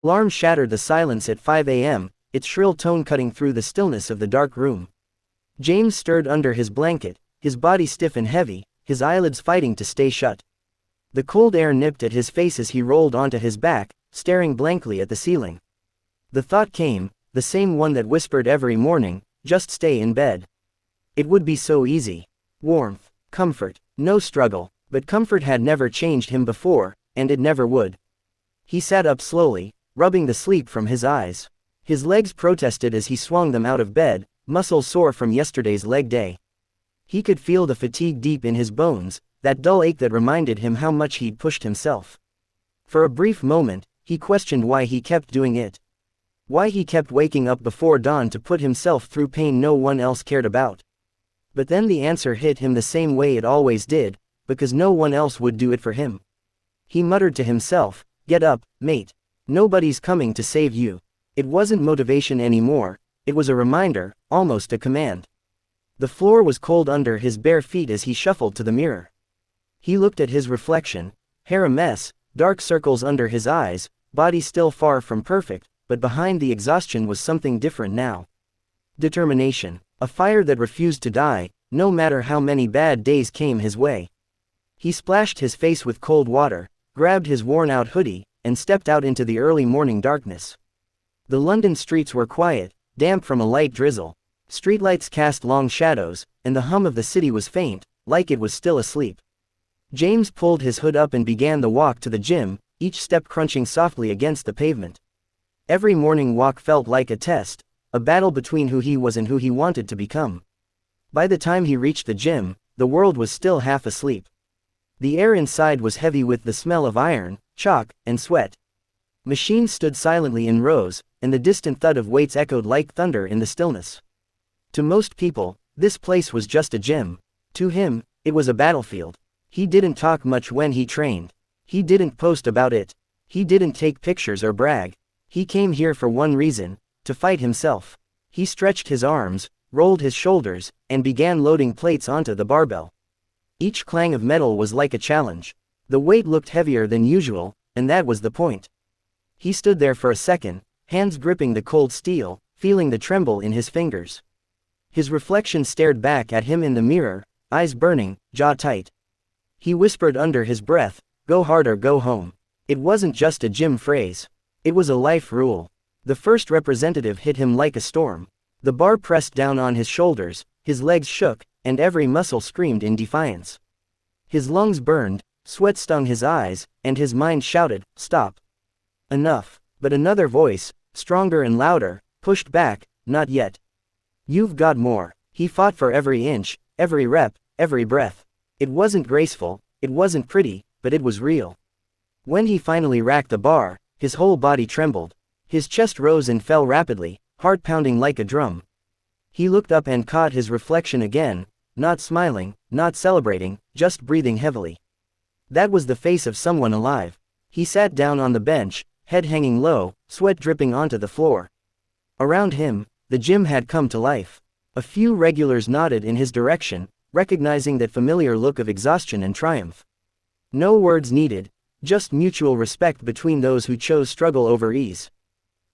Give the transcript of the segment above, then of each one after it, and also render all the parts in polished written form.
Alarm shattered the silence at 5 a.m., its shrill tone cutting through the stillness of the dark room. James stirred under his blanket, his body stiff and heavy, his eyelids fighting to stay shut. The cold air nipped at his face as he rolled onto his back, staring blankly at the ceiling. The thought came, the same one that whispered every morning, just stay in bed. It would be so easy. Warmth, comfort, no struggle, but comfort had never changed him before, and it never would. He sat up slowly, rubbing the sleep from his eyes. His legs protested as he swung them out of bed, muscles sore from yesterday's leg day. He could feel the fatigue deep in his bones, that dull ache that reminded him how much he'd pushed himself. For a brief moment, he questioned why he kept doing it. Why he kept waking up before dawn to put himself through pain no one else cared about. But then the answer hit him the same way it always did, because no one else would do it for him. He muttered to himself, "Get up, mate. Nobody's coming to save you." It wasn't motivation anymore, it was a reminder, almost a command. The floor was cold under his bare feet as he shuffled to the mirror. He looked at his reflection, hair a mess, dark circles under his eyes, body still far from perfect, but behind the exhaustion was something different now. Determination, a fire that refused to die, no matter how many bad days came his way. He splashed his face with cold water, grabbed his worn-out hoodie, and stepped out into the early morning darkness. The London streets were quiet, damp from a light drizzle. Streetlights cast long shadows, and the hum of the city was faint, like it was still asleep. James pulled his hood up and began the walk to the gym, each step crunching softly against the pavement. Every morning walk felt like a test, a battle between who he was and who he wanted to become. By the time he reached the gym, the world was still half asleep. The air inside was heavy with the smell of iron, chalk, and sweat. Machines stood silently in rows, and the distant thud of weights echoed like thunder in the stillness. To most people, this place was just a gym. To him, it was a battlefield. He didn't talk much when he trained. He didn't post about it. He didn't take pictures or brag. He came here for one reason, to fight himself. He stretched his arms, rolled his shoulders, and began loading plates onto the barbell. Each clang of metal was like a challenge. The weight looked heavier than usual, and that was the point. He stood there for a second, hands gripping the cold steel, feeling the tremble in his fingers. His reflection stared back at him in the mirror, eyes burning, jaw tight. He whispered under his breath, "Go hard or go home." It wasn't just a gym phrase. It was a life rule. The first representative hit him like a storm. The bar pressed down on his shoulders, his legs shook, and every muscle screamed in defiance. His lungs burned, sweat stung his eyes, and his mind shouted, "Stop. Enough." But another voice, stronger and louder, pushed back, "Not yet. You've got more." He fought for every inch, every rep, every breath. It wasn't graceful, it wasn't pretty, but it was real. When he finally racked the bar, his whole body trembled. His chest rose and fell rapidly, heart pounding like a drum. He looked up and caught his reflection again, not smiling, not celebrating, just breathing heavily. That was the face of someone alive. He sat down on the bench, head hanging low, sweat dripping onto the floor. Around him, the gym had come to life. A few regulars nodded in his direction, recognizing that familiar look of exhaustion and triumph. No words needed, just mutual respect between those who chose struggle over ease.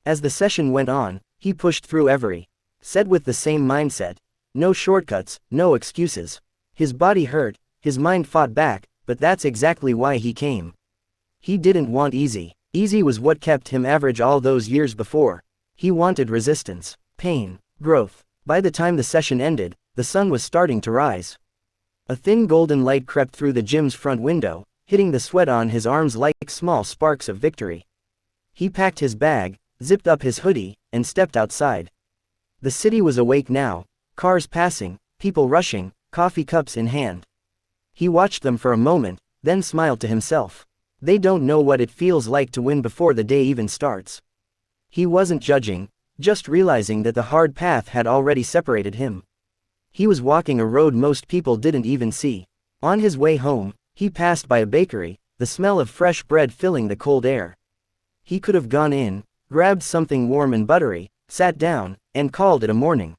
As the session went on, he pushed through every set with the same mindset. No shortcuts, no excuses. His body hurt, his mind fought back, but that's exactly why he came. He didn't want easy. Easy was what kept him average all those years before. He wanted resistance, pain, growth. By the time the session ended, the sun was starting to rise. A thin golden light crept through the gym's front window, hitting the sweat on his arms like small sparks of victory. He packed his bag, zipped up his hoodie, and stepped outside. The city was awake now, cars passing, people rushing, coffee cups in hand. He watched them for a moment, then smiled to himself. They don't know what it feels like to win before the day even starts. He wasn't judging, just realizing that the hard path had already separated him. He was walking a road most people didn't even see. On his way home, he passed by a bakery, the smell of fresh bread filling the cold air. He could have gone in, grabbed something warm and buttery, sat down, and called it a morning.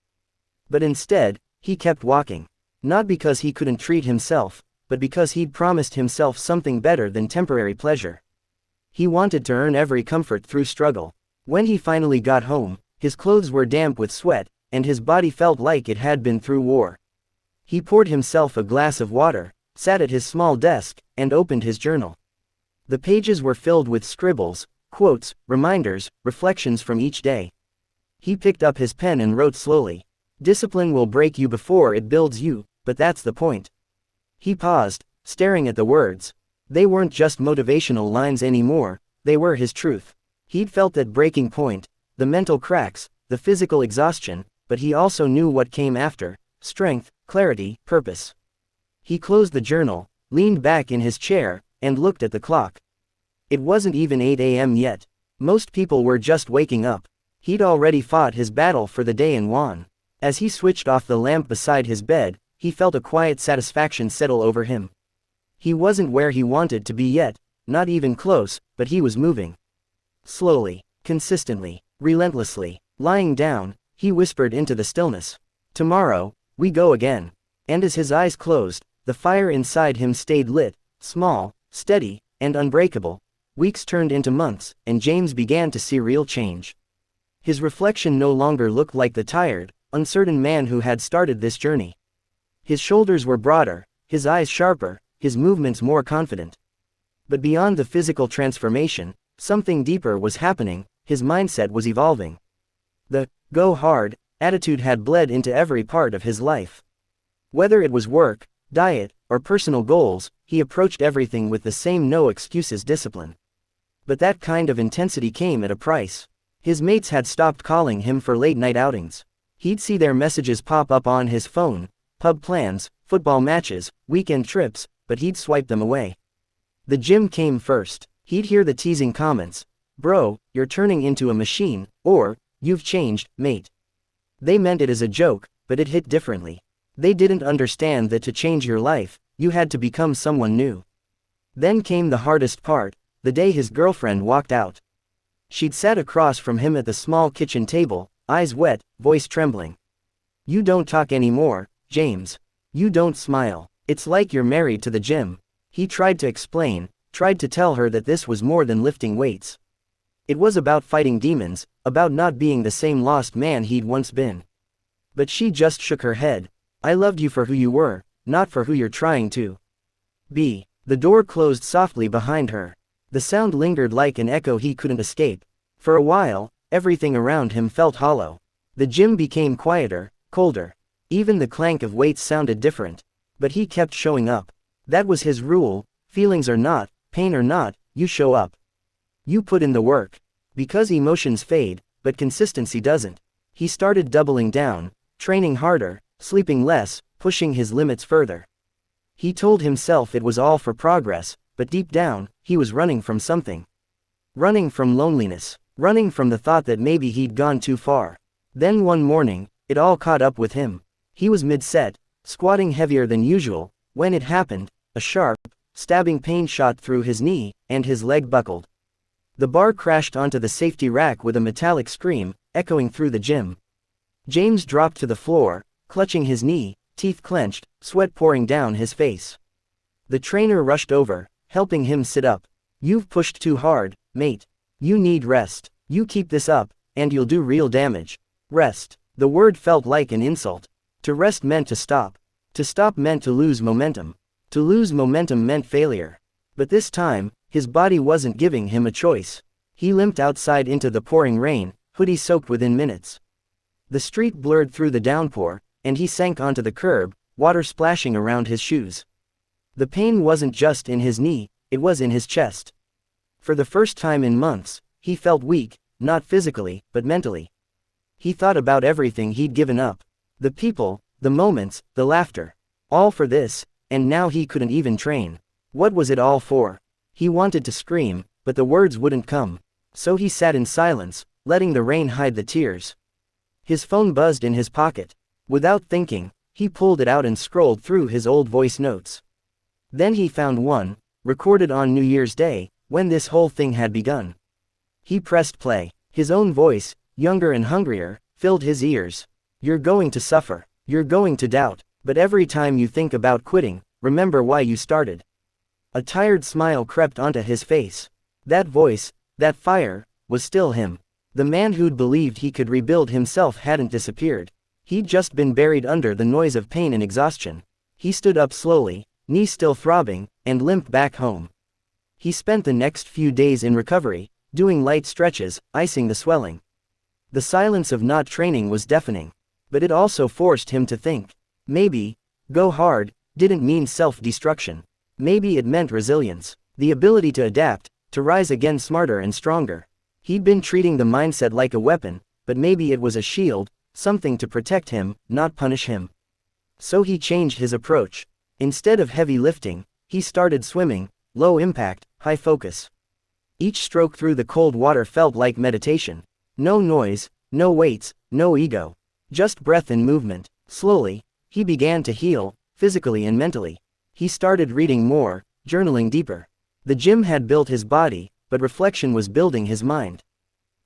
But instead, he kept walking. Not because he couldn't treat himself, but because he'd promised himself something better than temporary pleasure. He wanted to earn every comfort through struggle. When he finally got home, his clothes were damp with sweat, and his body felt like it had been through war. He poured himself a glass of water, sat at his small desk, and opened his journal. The pages were filled with scribbles, quotes, reminders, reflections from each day. He picked up his pen and wrote slowly. Discipline will break you before it builds you, but that's the point. He paused, staring at the words. They weren't just motivational lines anymore, they were his truth. He'd felt that breaking point, the mental cracks, the physical exhaustion, but he also knew what came after: strength, clarity, purpose. He closed the journal, leaned back in his chair, and looked at the clock. It wasn't even 8 a.m. yet. Most people were just waking up. He'd already fought his battle for the day and won. As he switched off the lamp beside his bed, he felt a quiet satisfaction settle over him. He wasn't where he wanted to be yet, not even close, but he was moving. Slowly, consistently, relentlessly. Lying down, he whispered into the stillness. Tomorrow, we go again. And as his eyes closed, the fire inside him stayed lit, small, steady, and unbreakable. Weeks turned into months, and James began to see real change. His reflection no longer looked like the tired, uncertain man who had started this journey. His shoulders were broader, his eyes sharper, his movements more confident. But beyond the physical transformation, something deeper was happening. His mindset was evolving. The go hard attitude had bled into every part of his life. Whether it was work, diet, or personal goals, he approached everything with the same no excuses discipline. But that kind of intensity came at a price. His mates had stopped calling him for late-night outings. He'd see their messages pop up on his phone: pub plans, football matches, weekend trips, but he'd swipe them away. The gym came first. He'd hear the teasing comments: "Bro, you're turning into a machine," or "You've changed, mate." They meant it as a joke, but it hit differently. They didn't understand that to change your life, you had to become someone new. Then came the hardest part, the day his girlfriend walked out. She'd sat across from him at the small kitchen table, eyes wet, voice trembling. "You don't talk anymore, James. You don't smile. It's like you're married to the gym." He tried to explain, tried to tell her that this was more than lifting weights. It was about fighting demons, about not being the same lost man he'd once been. But she just shook her head. "I loved you for who you were, not for who you're trying to be." The door closed softly behind her. The sound lingered like an echo he couldn't escape. For a while, everything around him felt hollow. The gym became quieter, colder. Even the clank of weights sounded different. But he kept showing up. That was his rule: feelings or not, pain or not, you show up. You put in the work. Because emotions fade, but consistency doesn't. He started doubling down, training harder, sleeping less, pushing his limits further. He told himself it was all for progress, but deep down, he was running from something. Running from loneliness. Running from the thought that maybe he'd gone too far. Then one morning, it all caught up with him. He was mid-set, squatting heavier than usual, when it happened. A sharp, stabbing pain shot through his knee, and his leg buckled. The bar crashed onto the safety rack with a metallic scream, echoing through the gym. James dropped to the floor, clutching his knee, teeth clenched, sweat pouring down his face. The trainer rushed over, helping him sit up. "You've pushed too hard, mate. You need rest. You keep this up, and you'll do real damage." Rest. The word felt like an insult. To rest meant to stop. To stop meant to lose momentum. To lose momentum meant failure. But this time, his body wasn't giving him a choice. He limped outside into the pouring rain, hoodie soaked within minutes. The street blurred through the downpour, and he sank onto the curb, water splashing around his shoes. The pain wasn't just in his knee, it was in his chest. For the first time in months, he felt weak, not physically, but mentally. He thought about everything he'd given up. The people, the moments, the laughter. All for this, and now he couldn't even train. What was it all for? He wanted to scream, but the words wouldn't come. So he sat in silence, letting the rain hide the tears. His phone buzzed in his pocket. Without thinking, he pulled it out and scrolled through his old voice notes. Then he found one, recorded on New Year's Day, when this whole thing had begun. He pressed play. His own voice, younger and hungrier, filled his ears. "You're going to suffer. You're going to doubt. But every time you think about quitting, remember why you started." A tired smile crept onto his face. That voice, that fire, was still him. The man who'd believed he could rebuild himself hadn't disappeared. He'd just been buried under the noise of pain and exhaustion. He stood up slowly, knees still throbbing, and limped back home. He spent the next few days in recovery, doing light stretches, icing the swelling. The silence of not training was deafening. But it also forced him to think. Maybe, go hard, didn't mean self-destruction. Maybe it meant resilience. The ability to adapt, to rise again smarter and stronger. He'd been treating the mindset like a weapon, but maybe it was a shield, something to protect him, not punish him. So he changed his approach. Instead of heavy lifting, he started swimming, low impact, high focus. Each stroke through the cold water felt like meditation. No noise, no weights, no ego. Just breath and movement. Slowly, he began to heal, physically and mentally. He started reading more, journaling deeper. The gym had built his body, but reflection was building his mind.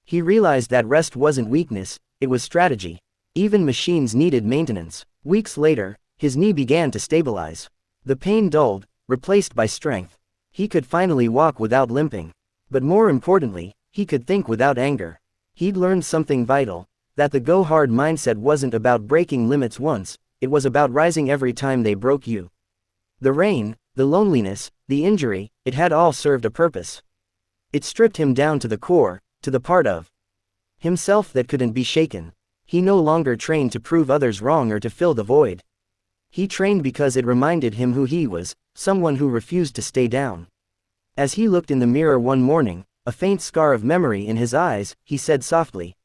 He realized that rest wasn't weakness, it was strategy. Even machines needed maintenance. Weeks later, his knee began to stabilize. The pain dulled, replaced by strength. He could finally walk without limping. But more importantly, he could think without anger. He'd learned something vital, that the go-hard mindset wasn't about breaking limits once, it was about rising every time they broke you. The rain, the loneliness, the injury, it had all served a purpose. It stripped him down to the core, to the part of himself that couldn't be shaken. He no longer trained to prove others wrong or to fill the void. He trained because it reminded him who he was, someone who refused to stay down. As he looked in the mirror one morning, a faint scar of memory in his eyes, he said softly,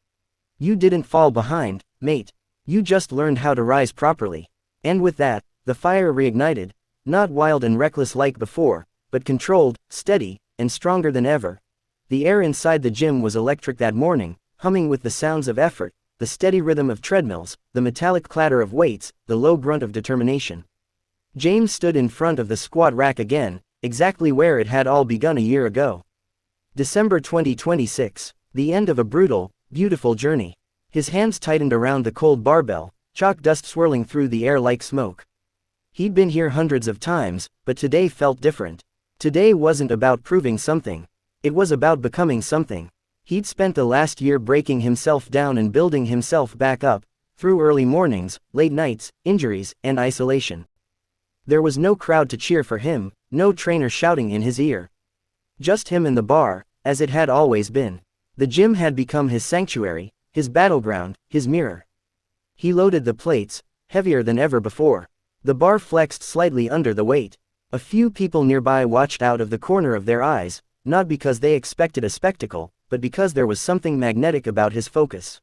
"You didn't fall behind, mate. You just learned how to rise properly." And with that, the fire reignited, not wild and reckless like before, but controlled, steady, and stronger than ever. The air inside the gym was electric that morning, humming with the sounds of effort, the steady rhythm of treadmills, the metallic clatter of weights, the low grunt of determination. James stood in front of the squat rack again, exactly where it had all begun a year ago. December 2026, the end of a brutal, beautiful journey. His hands tightened around the cold barbell, chalk dust swirling through the air like smoke. He'd been here hundreds of times, but today felt different. Today wasn't about proving something. It was about becoming something. He'd spent the last year breaking himself down and building himself back up, through early mornings, late nights, injuries, and isolation. There was no crowd to cheer for him, no trainer shouting in his ear. Just him and the bar, as it had always been. The gym had become his sanctuary, his battleground, his mirror. He loaded the plates, heavier than ever before. The bar flexed slightly under the weight. A few people nearby watched out of the corner of their eyes, not because they expected a spectacle, but because there was something magnetic about his focus.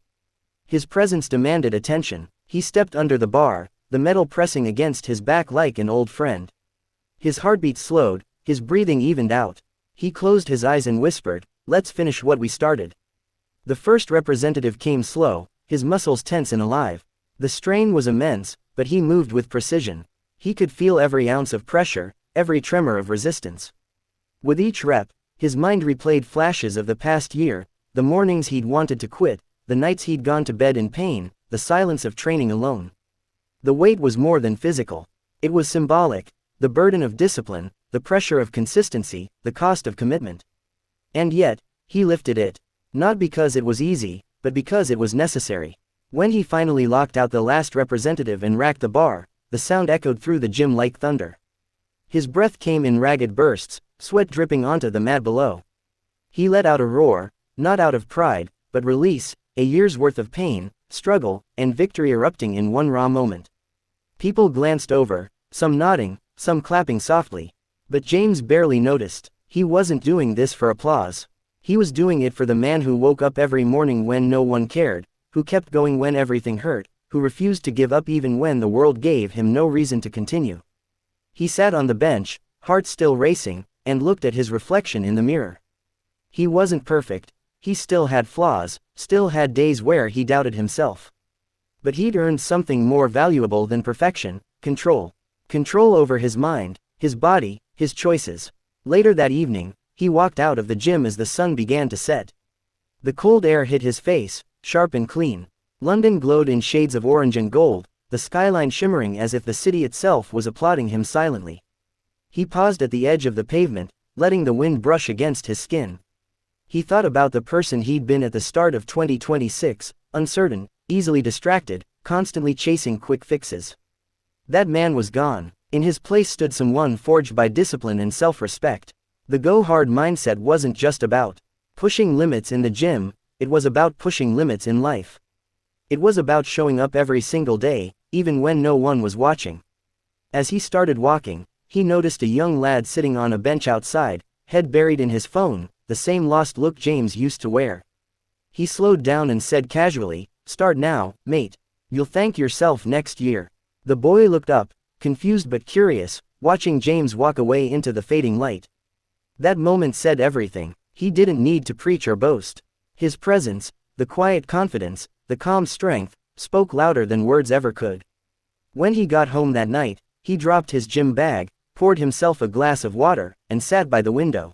His presence demanded attention. He stepped under the bar, the metal pressing against his back like an old friend. His heartbeat slowed, his breathing evened out. He closed his eyes and whispered, "Let's finish what we started." The first representative came slow, his muscles tense and alive. The strain was immense, but he moved with precision. He could feel every ounce of pressure, every tremor of resistance. With each rep, his mind replayed flashes of the past year, the mornings he'd wanted to quit, the nights he'd gone to bed in pain, the silence of training alone. The weight was more than physical. It was symbolic, the burden of discipline, the pressure of consistency, the cost of commitment. And yet, he lifted it. Not because it was easy, but because it was necessary. When he finally locked out the last representative and racked the bar, the sound echoed through the gym like thunder. His breath came in ragged bursts, sweat dripping onto the mat below. He let out a roar, not out of pride, but release, a year's worth of pain, struggle, and victory erupting in one raw moment. People glanced over, some nodding, some clapping softly. But James barely noticed. He wasn't doing this for applause. He was doing it for the man who woke up every morning when no one cared, who kept going when everything hurt, who refused to give up even when the world gave him no reason to continue. He sat on the bench, heart still racing, and looked at his reflection in the mirror. He wasn't perfect. He still had flaws, still had days where he doubted himself. But he'd earned something more valuable than perfection: control. Control over his mind, his body, his choices. Later that evening, he walked out of the gym as the sun began to set. The cold air hit his face, sharp and clean. London glowed in shades of orange and gold, the skyline shimmering as if the city itself was applauding him silently. He paused at the edge of the pavement, letting the wind brush against his skin. He thought about the person he'd been at the start of 2026, uncertain, easily distracted, constantly chasing quick fixes. That man was gone. In his place stood someone forged by discipline and self-respect. The go-hard mindset wasn't just about pushing limits in the gym, it was about pushing limits in life. It was about showing up every single day, even when no one was watching. As he started walking, he noticed a young lad sitting on a bench outside, head buried in his phone, the same lost look James used to wear. He slowed down and said casually, "Start now, mate. You'll thank yourself next year." The boy looked up, confused but curious, watching James walk away into the fading light. That moment said everything. He didn't need to preach or boast. His presence, the quiet confidence, the calm strength, spoke louder than words ever could. When he got home that night, he dropped his gym bag, poured himself a glass of water, and sat by the window.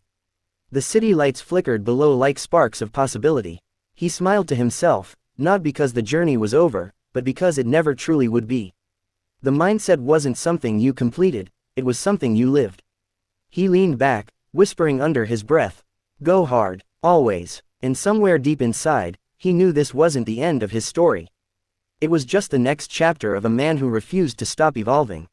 The city lights flickered below like sparks of possibility. He smiled to himself, not because the journey was over, but because it never truly would be. The mindset wasn't something you completed, it was something you lived. He leaned back, whispering under his breath, "Go hard, always." And somewhere deep inside, he knew this wasn't the end of his story. It was just the next chapter of a man who refused to stop evolving.